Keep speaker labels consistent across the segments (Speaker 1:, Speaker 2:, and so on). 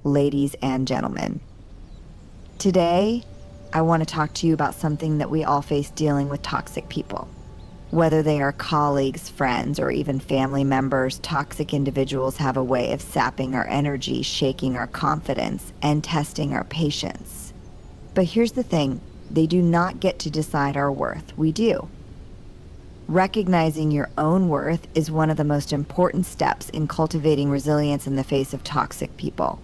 Speaker 1: ladies and gentlemen. Today, I want to talk to you about something that we all face dealing with toxic people. Whether they are colleagues, friends, or even family members, toxic individuals have a way of sapping our energy, shaking our confidence, and testing our patience. But here's the thing, they do not get to decide our worth. We do. Recognizing your own worth is one of the most important steps in cultivating resilience in the face of toxic people.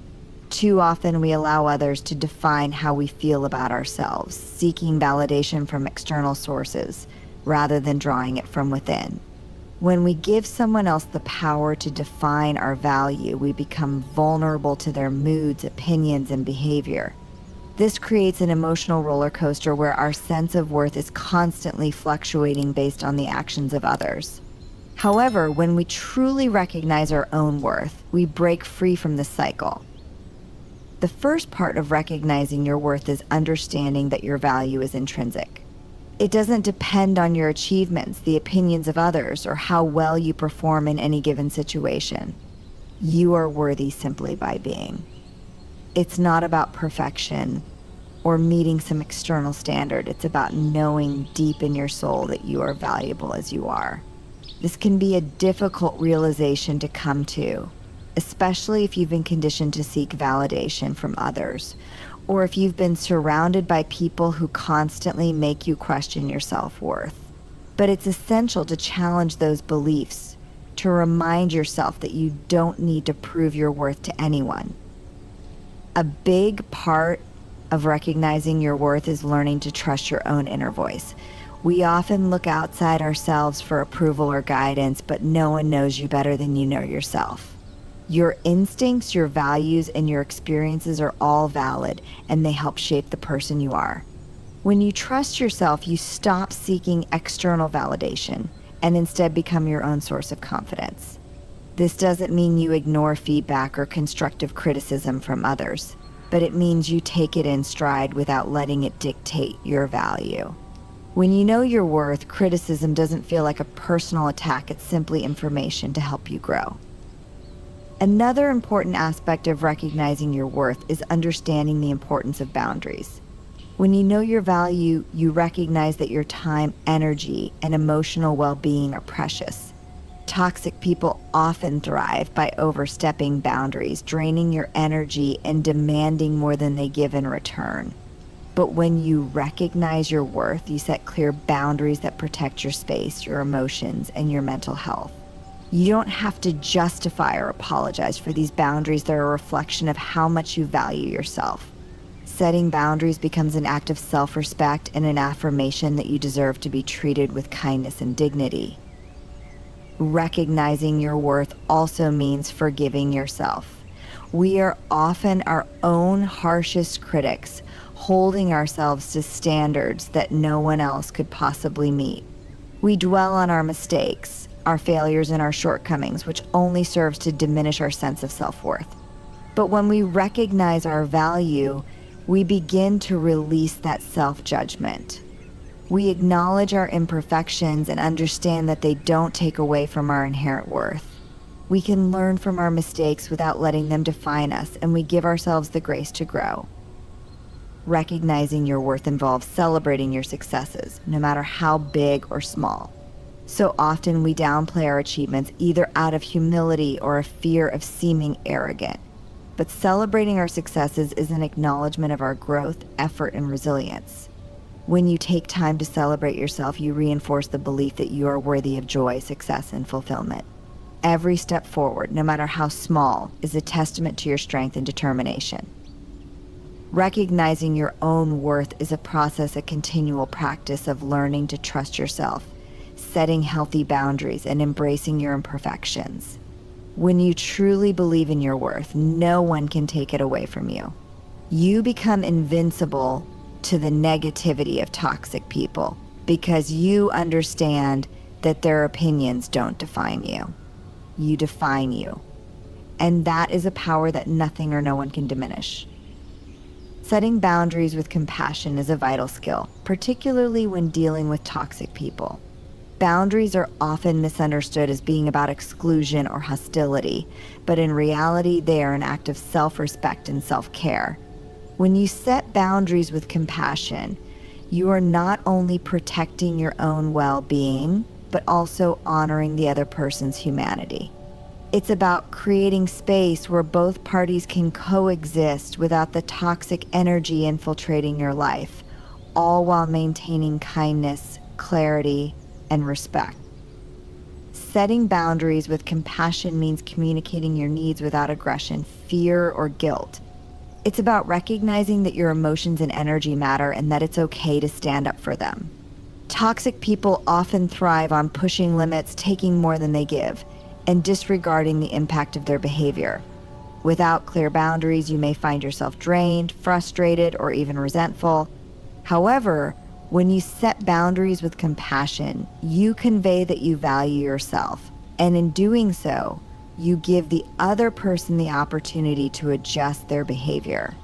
Speaker 1: Too often we allow others to define how we feel about ourselves, seeking validation from external sources rather than drawing it from within. When we give someone else the power to define our value, we become vulnerable to their moods, opinions, and behavior. This creates an emotional roller coaster where our sense of worth is constantly fluctuating based on the actions of others. However, when we truly recognize our own worth, we break free from this cycle. The first part of recognizing your worth is understanding that your value is intrinsic. It doesn't depend on your achievements, the opinions of others, or how well you perform in any given situation. You are worthy simply by being. It's not about perfection or meeting some external standard. It's about knowing deep in your soul that you are valuable as you are. This can be a difficult realization to come to, especially if you've been conditioned to seek validation from others, or if you've been surrounded by people who constantly make you question your self-worth. But it's essential to challenge those beliefs, to remind yourself that you don't need to prove your worth to anyone. A big part of recognizing your worth is learning to trust your own inner voice. We often look outside ourselves for approval or guidance, but no one knows you better than you know yourself. Your instincts, your values, and your experiences are all valid, and they help shape the person you are. When you trust yourself, you stop seeking external validation and instead become your own source of confidence. This doesn't mean you ignore feedback or constructive criticism from others, but it means you take it in stride without letting it dictate your value. When you know your worth, criticism doesn't feel like a personal attack, it's simply information to help you grow. Another important aspect of recognizing your worth is understanding the importance of boundaries. When you know your value, you recognize that your time, energy, and emotional well-being are precious. Toxic people often thrive by overstepping boundaries, draining your energy and demanding more than they give in return. But when you recognize your worth, you set clear boundaries that protect your space, your emotions, and your mental health. You don't have to justify or apologize for these boundaries. They're a reflection of how much you value yourself. Setting boundaries becomes an act of self-respect and an affirmation that you deserve to be treated with kindness and dignity. Recognizing your worth also means forgiving yourself. We are often our own harshest critics, holding ourselves to standards that no one else could possibly meet. We dwell on our mistakes, our failures, and our shortcomings, which only serves to diminish our sense of self-worth. But when we recognize our value, we begin to release that self-judgment. We acknowledge our imperfections and understand that they don't take away from our inherent worth. We can learn from our mistakes without letting them define us, and we give ourselves the grace to grow. Recognizing your worth involves celebrating your successes, no matter how big or small. So often we downplay our achievements either out of humility or a fear of seeming arrogant. But celebrating our successes is an acknowledgement of our growth, effort, and resilience. When you take time to celebrate yourself, you reinforce the belief that you are worthy of joy, success, and fulfillment. Every step forward, no matter how small, is a testament to your strength and determination. Recognizing your own worth is a process, a continual practice of learning to trust yourself, setting healthy boundaries, and embracing your imperfections. When you truly believe in your worth, no one can take it away from you. You become invincible to the negativity of toxic people because you understand that their opinions don't define you. You define you. And that is a power that nothing or no one can diminish. Setting boundaries with compassion is a vital skill, particularly when dealing with toxic people. Boundaries are often misunderstood as being about exclusion or hostility, but in reality, they are an act of self-respect and self-care. When you set boundaries with compassion, you are not only protecting your own well-being, but also honoring the other person's humanity. It's about creating space where both parties can coexist without the toxic energy infiltrating your life, all while maintaining kindness, clarity, and respect. Setting boundaries with compassion means communicating your needs without aggression, fear, or guilt. It's about recognizing that your emotions and energy matter and that it's okay to stand up for them. Toxic people often thrive on pushing limits, taking more than they give, and disregarding the impact of their behavior. Without clear boundaries, you may find yourself drained, frustrated, or even resentful. However, when you set boundaries with compassion, you convey that you value yourself, and in doing so, you give the other person the opportunity to adjust their behavior.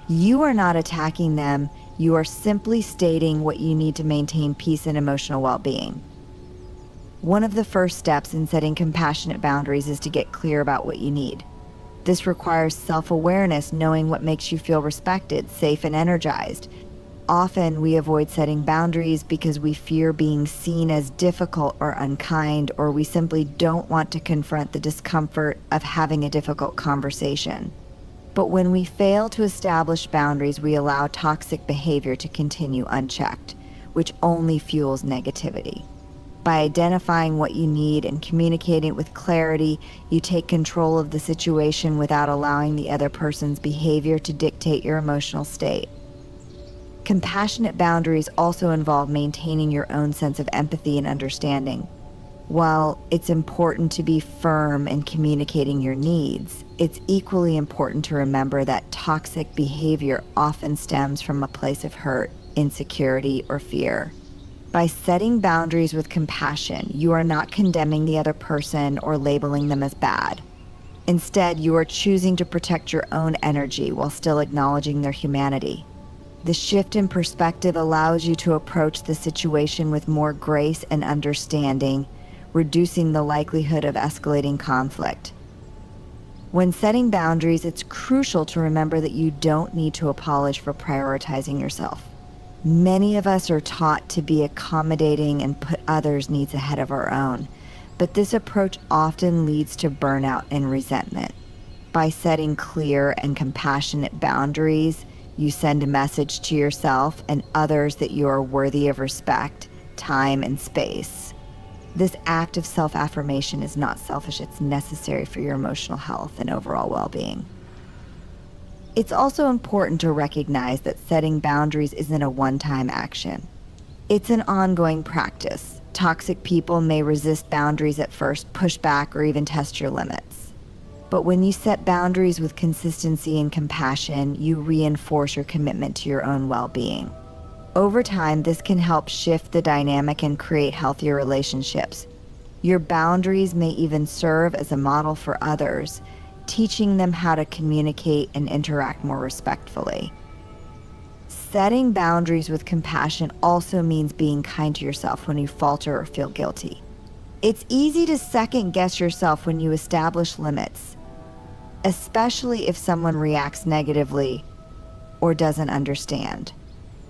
Speaker 1: You are not attacking them, you are simply stating what you need to maintain peace and emotional well-being. One of the first steps in setting compassionate boundaries is to get clear about what you need. This requires self-awareness, knowing what makes you feel respected, safe, and energized. Often we avoid setting boundaries because we fear being seen as difficult or unkind, or we simply don't want to confront the discomfort of having a difficult conversation. But when we fail to establish boundaries, we allow toxic behavior to continue unchecked, which only fuels negativity. By identifying what you need and communicating it with clarity, you take control of the situation without allowing the other person's behavior to dictate your emotional state. Compassionate boundaries also involve maintaining your own sense of empathy and understanding. While it's important to be firm in communicating your needs, it's equally important to remember that toxic behavior often stems from a place of hurt, insecurity, or fear. By setting boundaries with compassion, you are not condemning the other person or labeling them as bad. Instead, you are choosing to protect your own energy while still acknowledging their humanity. The shift in perspective allows you to approach the situation with more grace and understanding, reducing the likelihood of escalating conflict. When setting boundaries, it's crucial to remember that you don't need to apologize for prioritizing yourself. Many of us are taught to be accommodating and put others' needs ahead of our own, but this approach often leads to burnout and resentment. By setting clear and compassionate boundaries, you send a message to yourself and others that you are worthy of respect, time, and space. This act of self-affirmation is not selfish, it's necessary for your emotional health and overall well-being. It's also important to recognize that setting boundaries isn't a one-time action. It's an ongoing practice. Toxic people may resist boundaries at first, push back, or even test your limits. But when you set boundaries with consistency and compassion, you reinforce your commitment to your own well-being. Over time, this can help shift the dynamic and create healthier relationships. Your boundaries may even serve as a model for others, teaching them how to communicate and interact more respectfully. Setting boundaries with compassion also means being kind to yourself when you falter or feel guilty. It's easy to second-guess yourself when you establish limits, especially if someone reacts negatively or doesn't understand.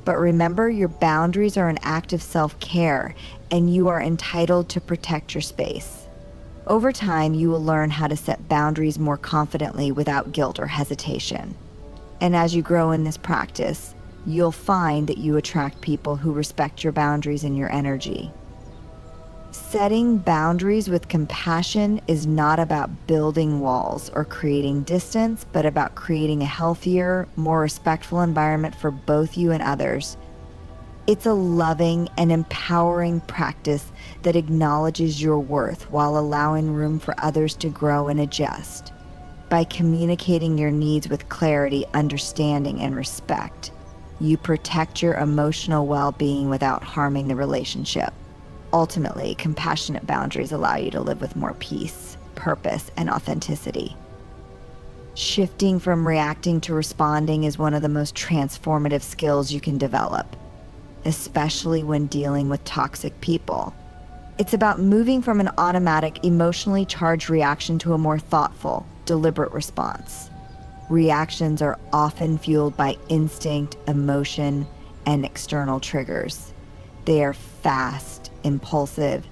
Speaker 1: But remember, your boundaries are an act of self-care, and you are entitled to protect your space. Over time, you will learn how to set boundaries more confidently without guilt or hesitation. And as you grow in this practice, you'll find that you attract people who respect your boundaries and your energy. Setting boundaries with compassion is not about building walls or creating distance, but about creating a healthier, more respectful environment for both you and others. It's a loving and empowering practice that acknowledges your worth while allowing room for others to grow and adjust. By communicating your needs with clarity, understanding, and respect, you protect your emotional well-being without harming the relationship. Ultimately, compassionate boundaries allow you to live with more peace, purpose, and authenticity. Shifting from reacting to responding is one of the most transformative skills you can develop, especially when dealing with toxic people. It's about moving from an automatic, emotionally charged reaction to a more thoughtful, deliberate response. Reactions are often fueled by instinct, emotion, and external triggers. They are fast, impulsive,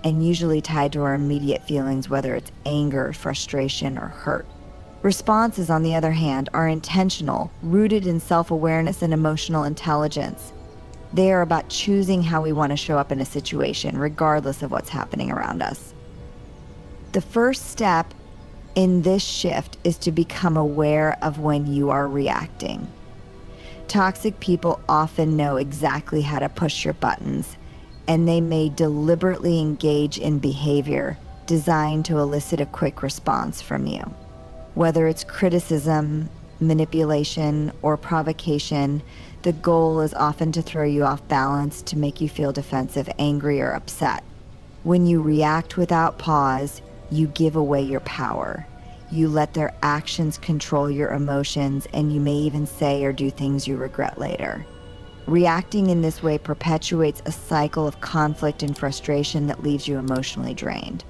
Speaker 1: and usually tied to our immediate feelings, whether it's anger, frustration, or hurt. Responses, on the other hand, are intentional, rooted in self-awareness and emotional intelligence. They are about choosing how we want to show up in a situation, regardless of what's happening around us. The first step in this shift is to become aware of when you are reacting. Toxic people often know exactly how to push your buttons, and they may deliberately engage in behavior designed to elicit a quick response from you. Whether it's criticism, manipulation, or provocation, the goal is often to throw you off balance, to make you feel defensive, angry, or upset. When you react without pause, you give away your power. You let their actions control your emotions, and you may even say or do things you regret later. Reacting in this way perpetuates a cycle of conflict and frustration that leaves you emotionally drained.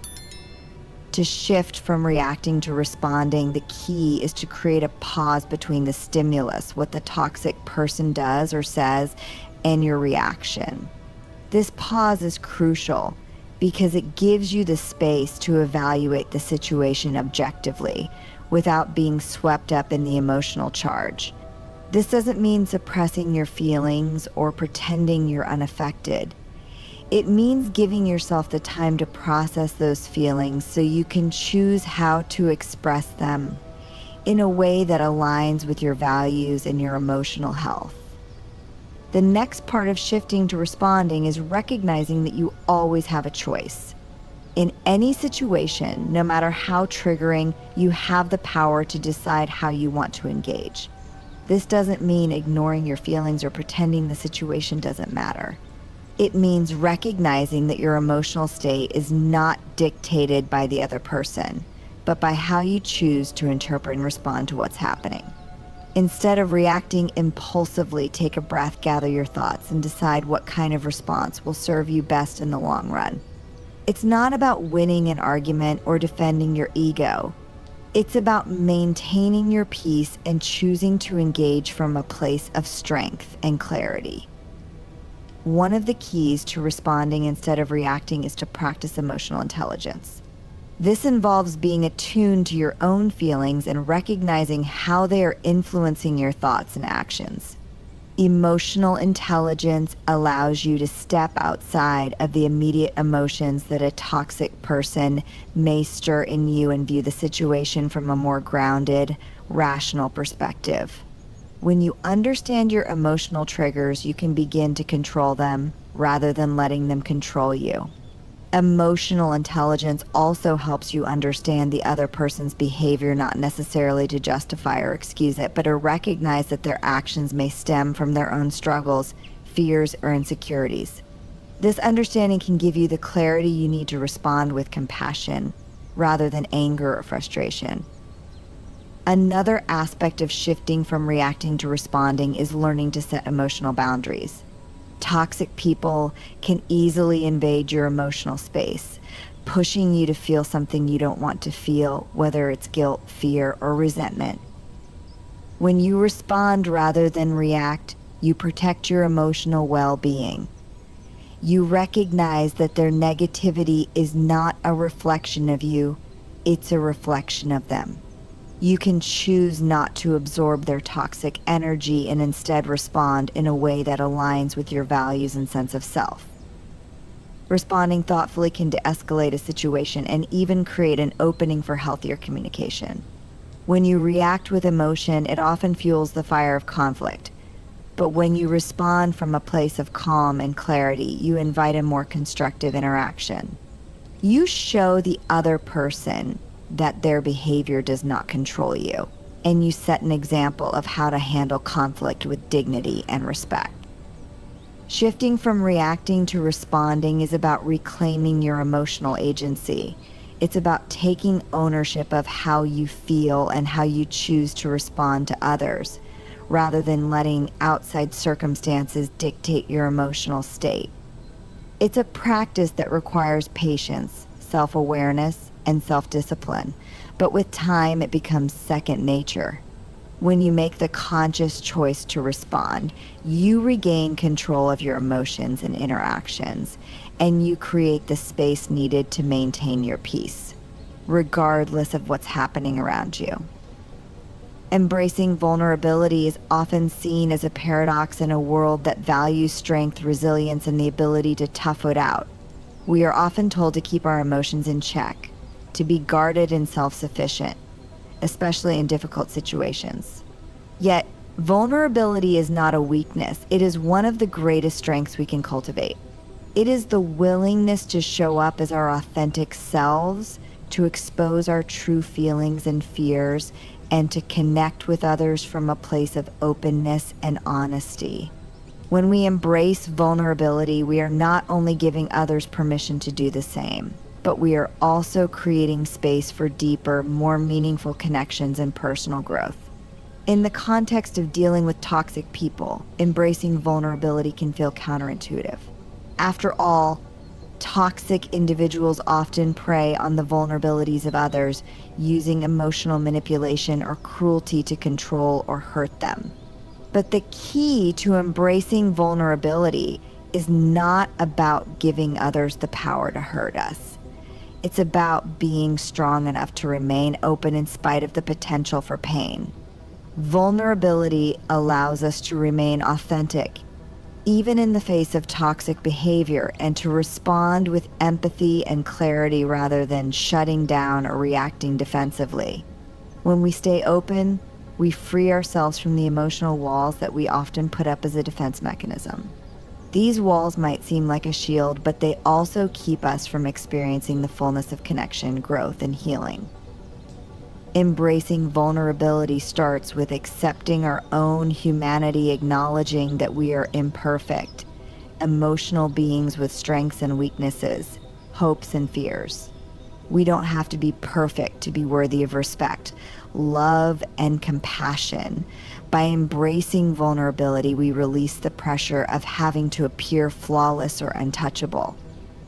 Speaker 1: To shift from reacting to responding, the key is to create a pause between the stimulus, what the toxic person does or says, and your reaction. This pause is crucial because it gives you the space to evaluate the situation objectively without being swept up in the emotional charge. This doesn't mean suppressing your feelings or pretending you're unaffected. It means giving yourself the time to process those feelings so you can choose how to express them in a way that aligns with your values and your emotional health. The next part of shifting to responding is recognizing that you always have a choice. In any situation, no matter how triggering, you have the power to decide how you want to engage. This doesn't mean ignoring your feelings or pretending the situation doesn't matter. It means recognizing that your emotional state is not dictated by the other person, but by how you choose to interpret and respond to what's happening. Instead of reacting impulsively, take a breath, gather your thoughts, and decide what kind of response will serve you best in the long run. It's not about winning an argument or defending your ego. It's about maintaining your peace and choosing to engage from a place of strength and clarity. One of the keys to responding instead of reacting is to practice emotional intelligence. This involves being attuned to your own feelings and recognizing how they are influencing your thoughts and actions. Emotional intelligence allows you to step outside of the immediate emotions that a toxic person may stir in you and view the situation from a more grounded, rational perspective. When you understand your emotional triggers, you can begin to control them rather than letting them control you. Emotional intelligence also helps you understand the other person's behavior, not necessarily to justify or excuse it, but to recognize that their actions may stem from their own struggles, fears, or insecurities. This understanding can give you the clarity you need to respond with compassion rather than anger or frustration. Another aspect of shifting from reacting to responding is learning to set emotional boundaries. Toxic people can easily invade your emotional space, pushing you to feel something you don't want to feel, whether it's guilt, fear, or resentment. When you respond rather than react, you protect your emotional well-being. You recognize that their negativity is not a reflection of you, it's a reflection of them. You can choose not to absorb their toxic energy and instead respond in a way that aligns with your values and sense of self. Responding thoughtfully can de-escalate a situation and even create an opening for healthier communication. When you react with emotion, it often fuels the fire of conflict. But when you respond from a place of calm and clarity, you invite a more constructive interaction. You show the other person that their behavior does not control you, and you set an example of how to handle conflict with dignity and respect. Shifting from reacting to responding is about reclaiming your emotional agency. It's about taking ownership of how you feel and how you choose to respond to others, rather than letting outside circumstances dictate your emotional state. It's a practice that requires patience, self-awareness, and self-discipline, but with time it becomes second nature. When you make the conscious choice to respond, you regain control of your emotions and interactions, and you create the space needed to maintain your peace, regardless of what's happening around you. Embracing vulnerability is often seen as a paradox in a world that values strength, resilience, and the ability to tough it out. We are often told to keep our emotions in check, to be guarded and self-sufficient, especially in difficult situations. Yet, vulnerability is not a weakness. It is one of the greatest strengths we can cultivate. It is the willingness to show up as our authentic selves, to expose our true feelings and fears, and to connect with others from a place of openness and honesty. When we embrace vulnerability, we are not only giving others permission to do the same, but we are also creating space for deeper, more meaningful connections and personal growth. In the context of dealing with toxic people, embracing vulnerability can feel counterintuitive. After all, toxic individuals often prey on the vulnerabilities of others, using emotional manipulation or cruelty to control or hurt them. But the key to embracing vulnerability is not about giving others the power to hurt us. It's about being strong enough to remain open in spite of the potential for pain. Vulnerability allows us to remain authentic, even in the face of toxic behavior, and to respond with empathy and clarity rather than shutting down or reacting defensively. When we stay open, we free ourselves from the emotional walls that we often put up as a defense mechanism. These walls might seem like a shield, but they also keep us from experiencing the fullness of connection, growth, and healing. Embracing vulnerability starts with accepting our own humanity, acknowledging that we are imperfect, emotional beings with strengths and weaknesses, hopes and fears. We don't have to be perfect to be worthy of respect, love, and compassion. By embracing vulnerability, we release the pressure of having to appear flawless or untouchable.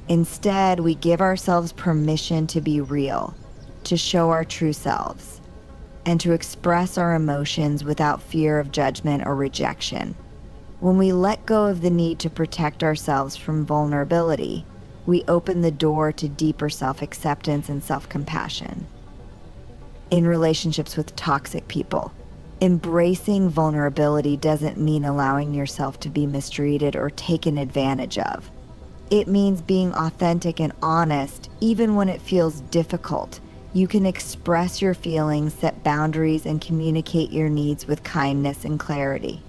Speaker 1: Instead, we give ourselves permission to be real, to show our true selves, and to express our emotions without fear of judgment or rejection. When we let go of the need to protect ourselves from vulnerability, we open the door to deeper self-acceptance and self-compassion. In relationships with toxic people, embracing vulnerability doesn't mean allowing yourself to be mistreated or taken advantage of. It means being authentic and honest, even when it feels difficult. You can express your feelings, set boundaries, and communicate your needs with kindness and clarity.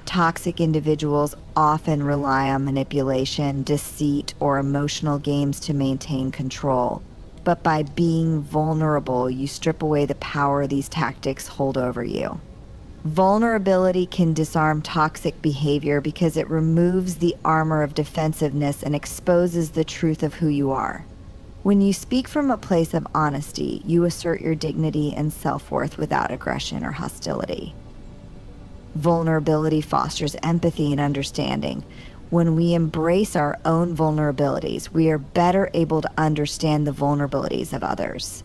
Speaker 1: Toxic individuals often rely on manipulation, deceit, or emotional games to maintain control. But by being vulnerable, you strip away the power these tactics hold over you. Vulnerability can disarm toxic behavior because it removes the armor of defensiveness and exposes the truth of who you are. When you speak from a place of honesty, you assert your dignity and self-worth without aggression or hostility. Vulnerability fosters empathy and understanding. When we embrace our own vulnerabilities, we are better able to understand the vulnerabilities of others.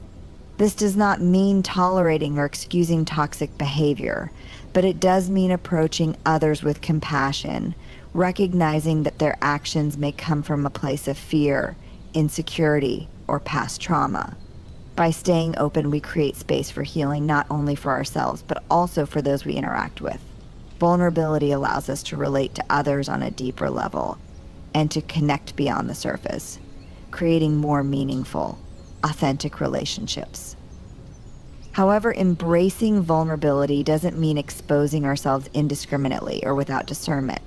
Speaker 1: This does not mean tolerating or excusing toxic behavior, but it does mean approaching others with compassion, recognizing that their actions may come from a place of fear, insecurity, or past trauma. By staying open, we create space for healing not only for ourselves, but also for those we interact with. Vulnerability allows us to relate to others on a deeper level and to connect beyond the surface, creating more meaningful, authentic relationships. However, embracing vulnerability doesn't mean exposing ourselves indiscriminately or without discernment.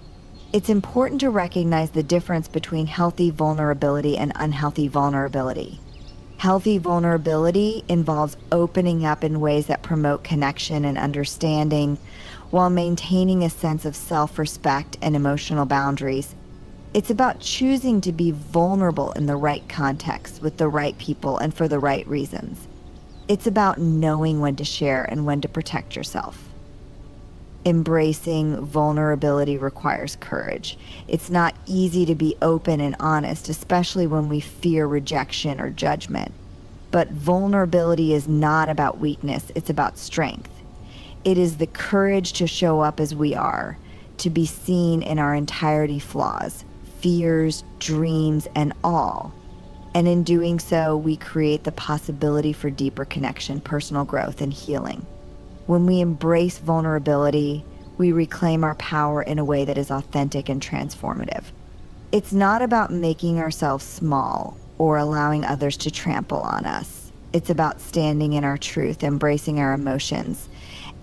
Speaker 1: It's important to recognize the difference between healthy vulnerability and unhealthy vulnerability. Healthy vulnerability involves opening up in ways that promote connection and understanding while maintaining a sense of self-respect and emotional boundaries. It's about choosing to be vulnerable in the right context, with the right people, and for the right reasons. It's about knowing when to share and when to protect yourself. Embracing vulnerability requires courage. It's not easy to be open and honest, especially when we fear rejection or judgment. But vulnerability is not about weakness, it's about strength. It is the courage to show up as we are, to be seen in our entirety flaws, fears, dreams, and all. And in doing so, we create the possibility for deeper connection, personal growth, and healing. When we embrace vulnerability, we reclaim our power in a way that is authentic and transformative. It's not about making ourselves small or allowing others to trample on us. It's about standing in our truth, embracing our emotions,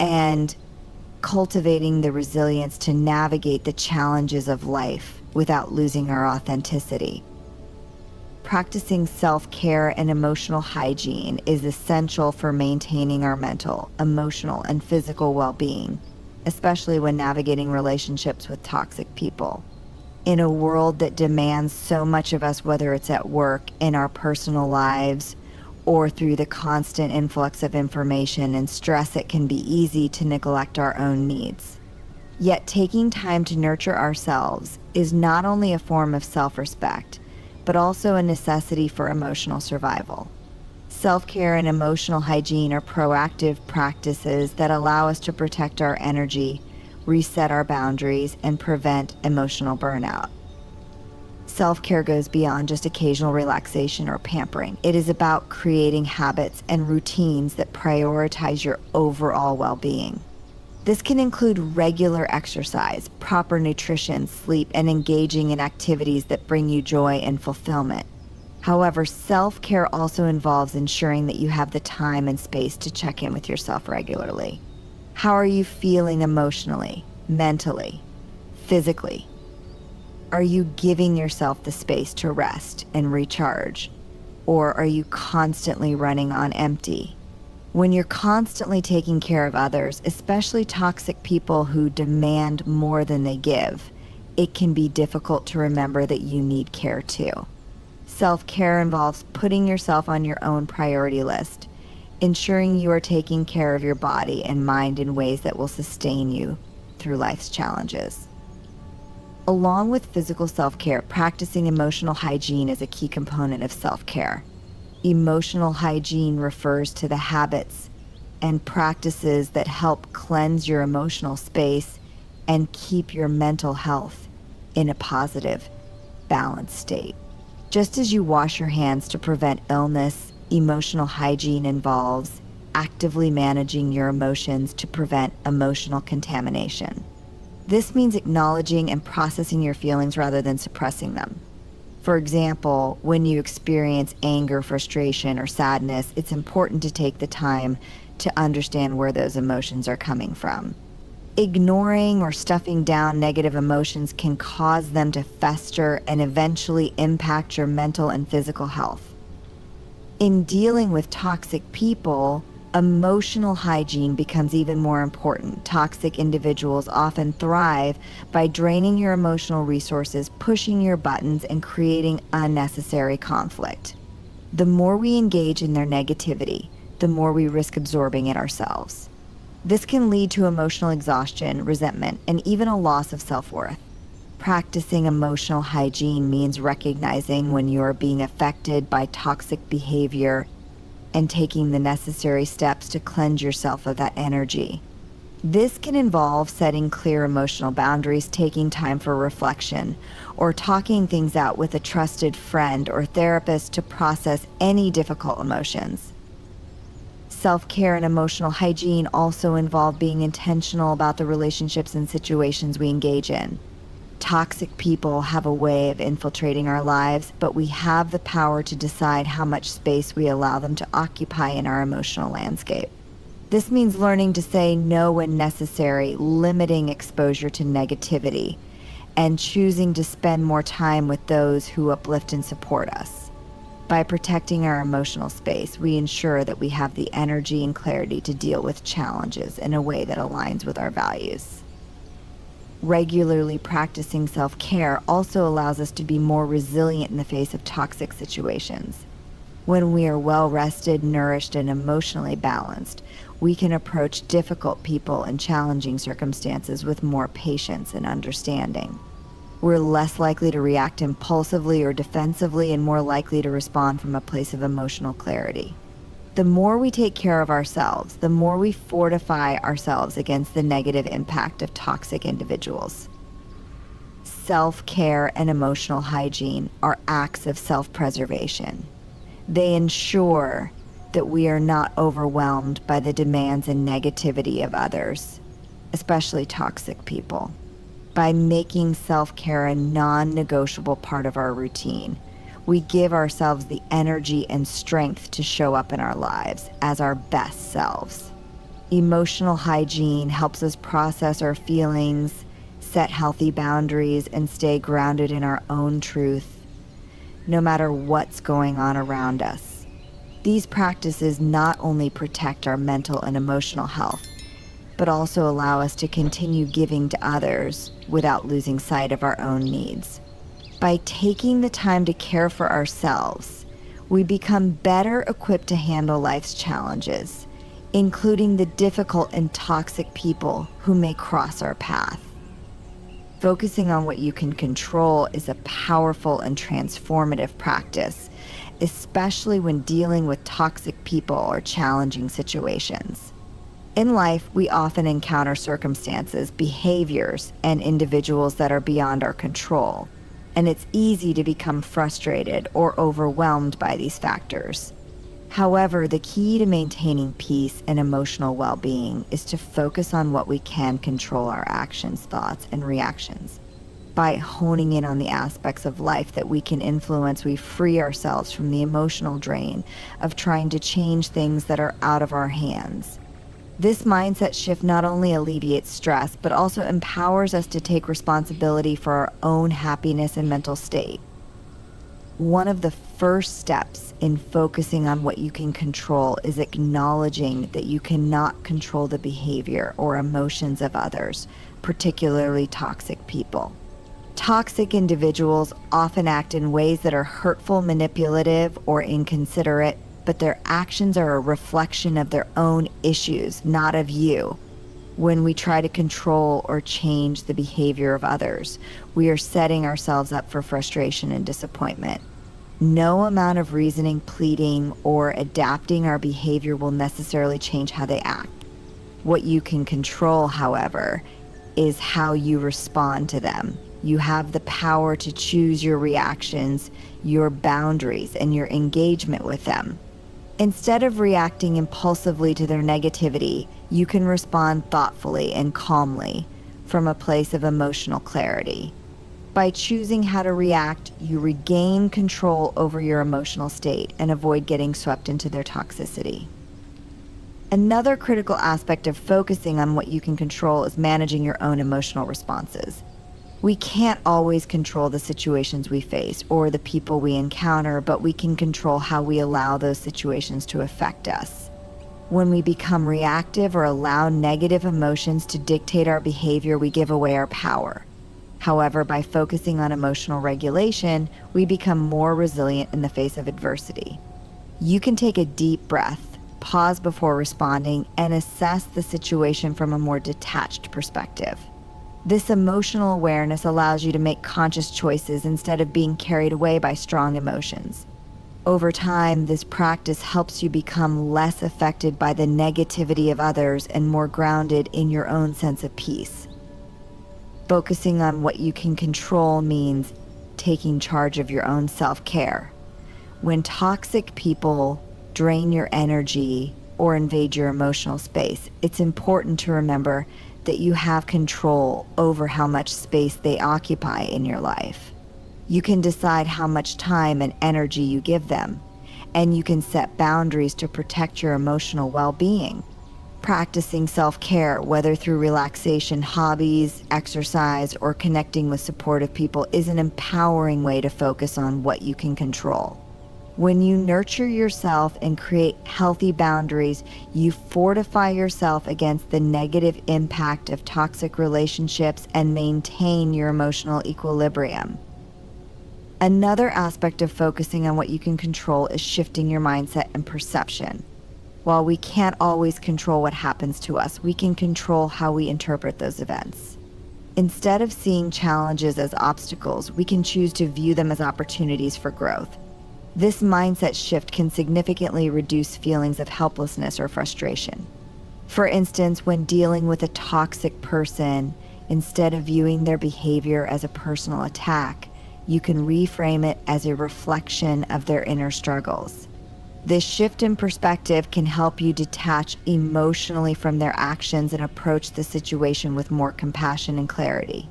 Speaker 1: and cultivating the resilience to navigate the challenges of life without losing our authenticity. Practicing self-care and emotional hygiene is essential for maintaining our mental, emotional, and physical well-being, especially when navigating relationships with toxic people. In a world that demands so much of us, whether it's at work, in our personal lives, or through the constant influx of information and stress, it can be easy to neglect our own needs. Yet taking time to nurture ourselves is not only a form of self-respect, but also a necessity for emotional survival. Self-care and emotional hygiene are proactive practices that allow us to protect our energy, reset our boundaries, and prevent emotional burnout. Self-care goes beyond just occasional relaxation or pampering. It is about creating habits and routines that prioritize your overall well-being. This can include regular exercise, proper nutrition, sleep, and engaging in activities that bring you joy and fulfillment. However, self-care also involves ensuring that you have the time and space to check in with yourself regularly. How are you feeling emotionally, mentally, physically? Are you giving yourself the space to rest and recharge? Or are you constantly running on empty? When you're constantly taking care of others, especially toxic people who demand more than they give, it can be difficult to remember that you need care too. Self-care involves putting yourself on your own priority list, ensuring you are taking care of your body and mind in ways that will sustain you through life's challenges. Along with physical self-care, practicing emotional hygiene is a key component of self-care. Emotional hygiene refers to the habits and practices that help cleanse your emotional space and keep your mental health in a positive, balanced state. Just as you wash your hands to prevent illness, emotional hygiene involves actively managing your emotions to prevent emotional contamination. This means acknowledging and processing your feelings rather than suppressing them. For example, when you experience anger, frustration, or sadness, it's important to take the time to understand where those emotions are coming from. Ignoring or stuffing down negative emotions can cause them to fester and eventually impact your mental and physical health. In dealing with toxic people, emotional hygiene becomes even more important. Toxic individuals often thrive by draining your emotional resources, pushing your buttons, and creating unnecessary conflict. The more we engage in their negativity, the more we risk absorbing it ourselves. This can lead to emotional exhaustion, resentment, and even a loss of self-worth. Practicing emotional hygiene means recognizing when you are being affected by toxic behavior and taking the necessary steps to cleanse yourself of that energy. This can involve setting clear emotional boundaries, taking time for reflection, or talking things out with a trusted friend or therapist to process any difficult emotions. Self-care and emotional hygiene also involve being intentional about the relationships and situations we engage in. Toxic people have a way of infiltrating our lives, but we have the power to decide how much space we allow them to occupy in our emotional landscape. This means learning to say no when necessary, limiting exposure to negativity, and choosing to spend more time with those who uplift and support us. By protecting our emotional space, we ensure that we have the energy and clarity to deal with challenges in a way that aligns with our values. Regularly practicing self-care also allows us to be more resilient in the face of toxic situations. When we are well rested, nourished, and emotionally balanced, we can approach difficult people and challenging circumstances with more patience and understanding. We're less likely to react impulsively or defensively and more likely to respond from a place of emotional clarity. The more we take care of ourselves, the more we fortify ourselves against the negative impact of toxic individuals. Self-care and emotional hygiene are acts of self-preservation. They ensure that we are not overwhelmed by the demands and negativity of others, especially toxic people. By making self-care a non-negotiable part of our routine, we give ourselves the energy and strength to show up in our lives as our best selves. Emotional hygiene helps us process our feelings, set healthy boundaries, and stay grounded in our own truth, no matter what's going on around us. These practices not only protect our mental and emotional health, but also allow us to continue giving to others without losing sight of our own needs. By taking the time to care for ourselves, we become better equipped to handle life's challenges, including the difficult and toxic people who may cross our path. Focusing on what you can control is a powerful and transformative practice, especially when dealing with toxic people or challenging situations. In life, we often encounter circumstances, behaviors, and individuals that are beyond our control, and it's easy to become frustrated or overwhelmed by these factors. However, the key to maintaining peace and emotional well-being is to focus on what we can control: our actions, thoughts, and reactions. By honing in on the aspects of life that we can influence, we free ourselves from the emotional drain of trying to change things that are out of our hands. This mindset shift not only alleviates stress, but also empowers us to take responsibility for our own happiness and mental state. One of the first steps in focusing on what you can control is acknowledging that you cannot control the behavior or emotions of others, particularly toxic people. Toxic individuals often act in ways that are hurtful, manipulative, or inconsiderate, but their actions are a reflection of their own issues, not of you. When we try to control or change the behavior of others, we are setting ourselves up for frustration and disappointment. No amount of reasoning, pleading, or adapting our behavior will necessarily change how they act. What you can control, however, is how you respond to them. You have the power to choose your reactions, your boundaries, and your engagement with them. Instead of reacting impulsively to their negativity, you can respond thoughtfully and calmly from a place of emotional clarity. By choosing how to react, you regain control over your emotional state and avoid getting swept into their toxicity. Another critical aspect of focusing on what you can control is managing your own emotional responses. We can't always control the situations we face or the people we encounter, but we can control how we allow those situations to affect us. When we become reactive or allow negative emotions to dictate our behavior, we give away our power. However, by focusing on emotional regulation, we become more resilient in the face of adversity. You can take a deep breath, pause before responding, and assess the situation from a more detached perspective. This emotional awareness allows you to make conscious choices instead of being carried away by strong emotions. Over time, this practice helps you become less affected by the negativity of others and more grounded in your own sense of peace. Focusing on what you can control means taking charge of your own self-care. When toxic people drain your energy or invade your emotional space, it's important to remember that you have control over how much space they occupy in your life. You can decide how much time and energy you give them, and you can set boundaries to protect your emotional well-being. Practicing self-care, whether through relaxation, hobbies, exercise, or connecting with supportive people, is an empowering way to focus on what you can control. When you nurture yourself and create healthy boundaries, you fortify yourself against the negative impact of toxic relationships and maintain your emotional equilibrium. Another aspect of focusing on what you can control is shifting your mindset and perception. While we can't always control what happens to us, we can control how we interpret those events. Instead of seeing challenges as obstacles, we can choose to view them as opportunities for growth. This mindset shift can significantly reduce feelings of helplessness or frustration. For instance, when dealing with a toxic person, instead of viewing their behavior as a personal attack, you can reframe it as a reflection of their inner struggles. This shift in perspective can help you detach emotionally from their actions and approach the situation with more compassion and clarity.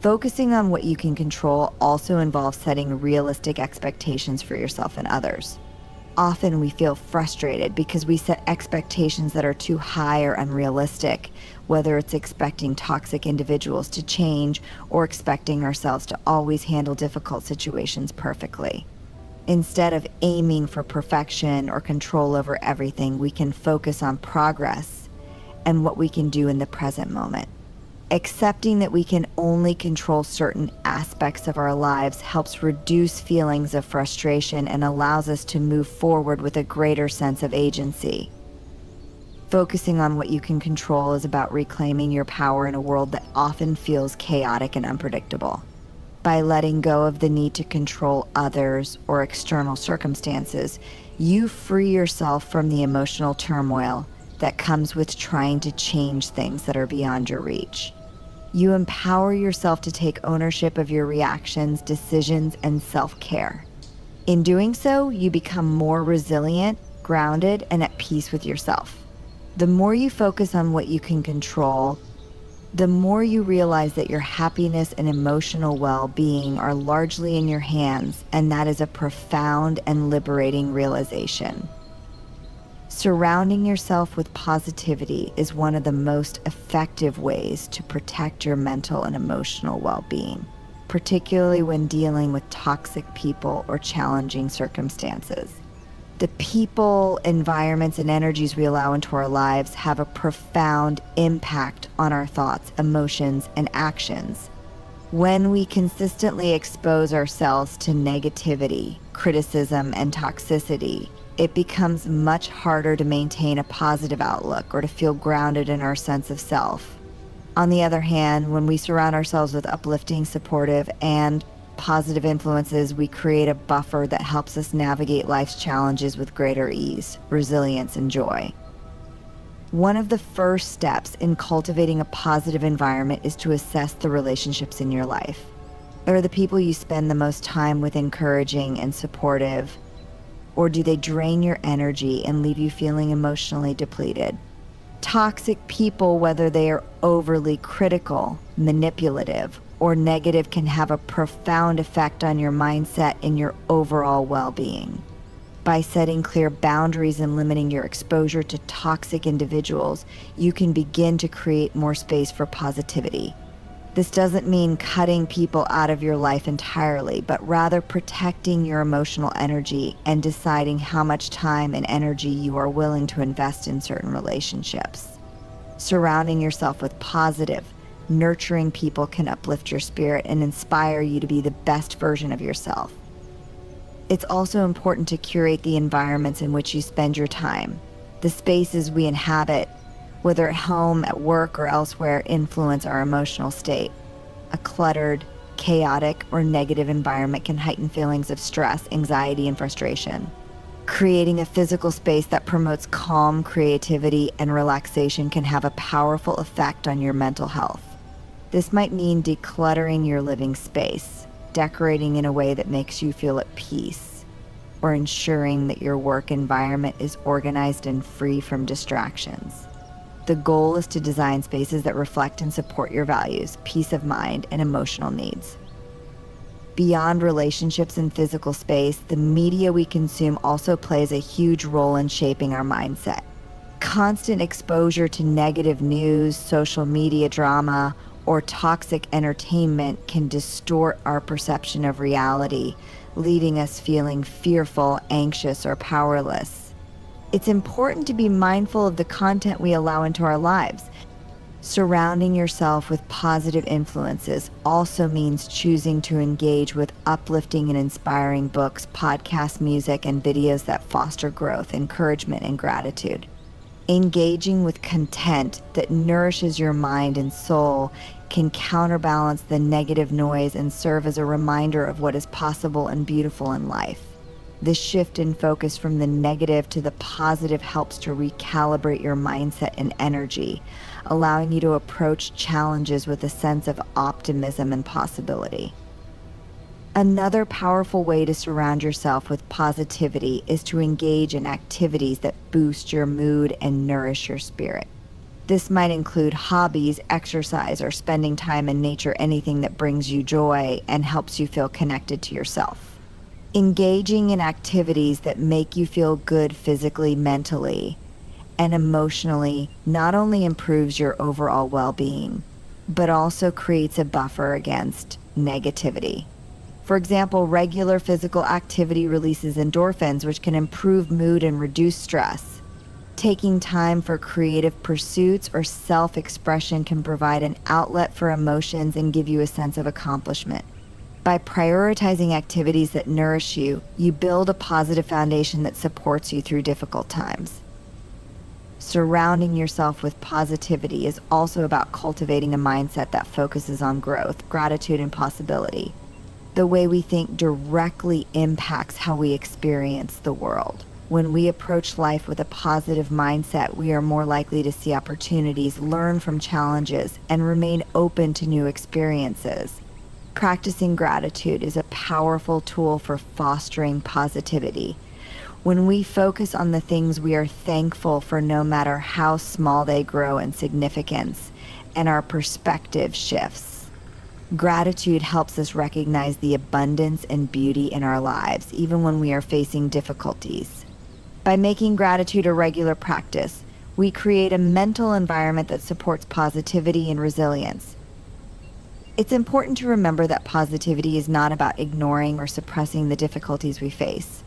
Speaker 1: Focusing on what you can control also involves setting realistic expectations for yourself and others. Often we feel frustrated because we set expectations that are too high or unrealistic, whether it's expecting toxic individuals to change or expecting ourselves to always handle difficult situations perfectly. Instead of aiming for perfection or control over everything, we can focus on progress and what we can do in the present moment. Accepting that we can only control certain aspects of our lives helps reduce feelings of frustration and allows us to move forward with a greater sense of agency. Focusing on what you can control is about reclaiming your power in a world that often feels chaotic and unpredictable. By letting go of the need to control others or external circumstances, you free yourself from the emotional turmoil that comes with trying to change things that are beyond your reach. You empower yourself to take ownership of your reactions, decisions, and self-care. In doing so, you become more resilient, grounded, and at peace with yourself. The more you focus on what you can control, the more you realize that your happiness and emotional well-being are largely in your hands, and that is a profound and liberating realization. Surrounding yourself with positivity is one of the most effective ways to protect your mental and emotional well-being, particularly when dealing with toxic people or challenging circumstances. The people, environments, and energies we allow into our lives have a profound impact on our thoughts, emotions, and actions. When we consistently expose ourselves to negativity, criticism, and toxicity, it becomes much harder to maintain a positive outlook or to feel grounded in our sense of self. On the other hand, when we surround ourselves with uplifting, supportive, and positive influences, we create a buffer that helps us navigate life's challenges with greater ease, resilience, and joy. One of the first steps in cultivating a positive environment is to assess the relationships in your life. Are the people you spend the most time with encouraging and supportive, or do they drain your energy and leave you feeling emotionally depleted? Toxic people, whether they are overly critical, manipulative, or negative, can have a profound effect on your mindset and your overall well-being. By setting clear boundaries and limiting your exposure to toxic individuals, you can begin to create more space for positivity. This doesn't mean cutting people out of your life entirely, but rather protecting your emotional energy and deciding how much time and energy you are willing to invest in certain relationships. Surrounding yourself with positive, nurturing people can uplift your spirit and inspire you to be the best version of yourself. It's also important to curate the environments in which you spend your time. The spaces we inhabit, whether at home, at work, or elsewhere, influence our emotional state. A cluttered, chaotic, or negative environment can heighten feelings of stress, anxiety, and frustration. Creating a physical space that promotes calm, creativity, and relaxation can have a powerful effect on your mental health. This might mean decluttering your living space, decorating in a way that makes you feel at peace, or ensuring that your work environment is organized and free from distractions. The goal is to design spaces that reflect and support your values, peace of mind, and emotional needs. Beyond relationships and physical space, the media we consume also plays a huge role in shaping our mindset. Constant exposure to negative news, social media drama, or toxic entertainment can distort our perception of reality, leaving us feeling fearful, anxious, or powerless. It's important to be mindful of the content we allow into our lives. Surrounding yourself with positive influences also means choosing to engage with uplifting and inspiring books, podcasts, music, and videos that foster growth, encouragement, and gratitude. Engaging with content that nourishes your mind and soul can counterbalance the negative noise and serve as a reminder of what is possible and beautiful in life. This shift in focus from the negative to the positive helps to recalibrate your mindset and energy, allowing you to approach challenges with a sense of optimism and possibility. Another powerful way to surround yourself with positivity is to engage in activities that boost your mood and nourish your spirit. This might include hobbies, exercise, or spending time in nature, anything that brings you joy and helps you feel connected to yourself. Engaging in activities that make you feel good physically, mentally, and emotionally not only improves your overall well-being, but also creates a buffer against negativity. For example, regular physical activity releases endorphins, which can improve mood and reduce stress. Taking time for creative pursuits or self-expression can provide an outlet for emotions and give you a sense of accomplishment. By prioritizing activities that nourish you, you build a positive foundation that supports you through difficult times. Surrounding yourself with positivity is also about cultivating a mindset that focuses on growth, gratitude, and possibility. The way we think directly impacts how we experience the world. When we approach life with a positive mindset, we are more likely to see opportunities, learn from challenges, and remain open to new experiences. Practicing gratitude is a powerful tool for fostering positivity. When we focus on the things we are thankful for, no matter how small they grow in significance, and our perspective shifts. Gratitude helps us recognize the abundance and beauty in our lives, even when we are facing difficulties. By making gratitude a regular practice, we create a mental environment that supports positivity and resilience. It's important to remember that positivity is not about ignoring or suppressing the difficulties we face.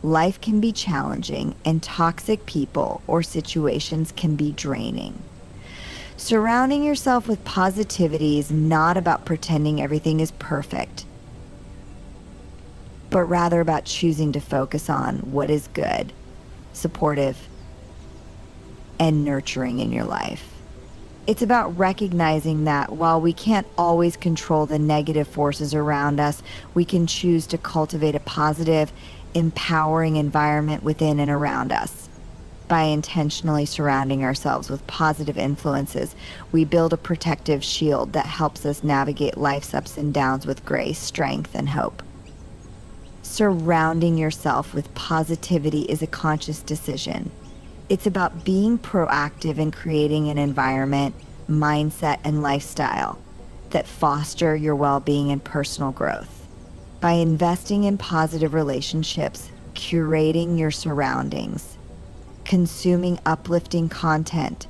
Speaker 1: Life can be challenging, and toxic people or situations can be draining. Surrounding yourself with positivity is not about pretending everything is perfect, but rather about choosing to focus on what is good, supportive, and nurturing in your life. It's about recognizing that while we can't always control the negative forces around us, we can choose to cultivate a positive, empowering environment within and around us. By intentionally surrounding ourselves with positive influences, we build a protective shield that helps us navigate life's ups and downs with grace, strength, and hope. Surrounding yourself with positivity is a conscious decision. It's about being proactive in creating an environment, mindset, and lifestyle that foster your well-being and personal growth. By investing in positive relationships, curating your surroundings, consuming uplifting content,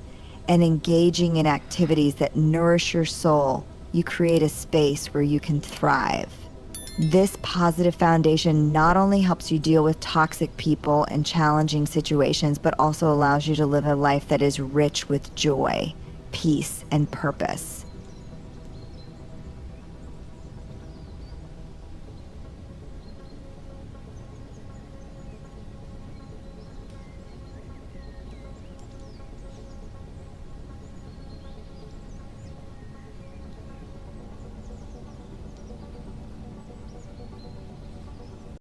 Speaker 1: and engaging in activities that nourish your soul, you create a space where you can thrive. This positive foundation not only helps you deal with toxic people and challenging situations, but also allows you to live a life that is rich with joy, peace, and purpose.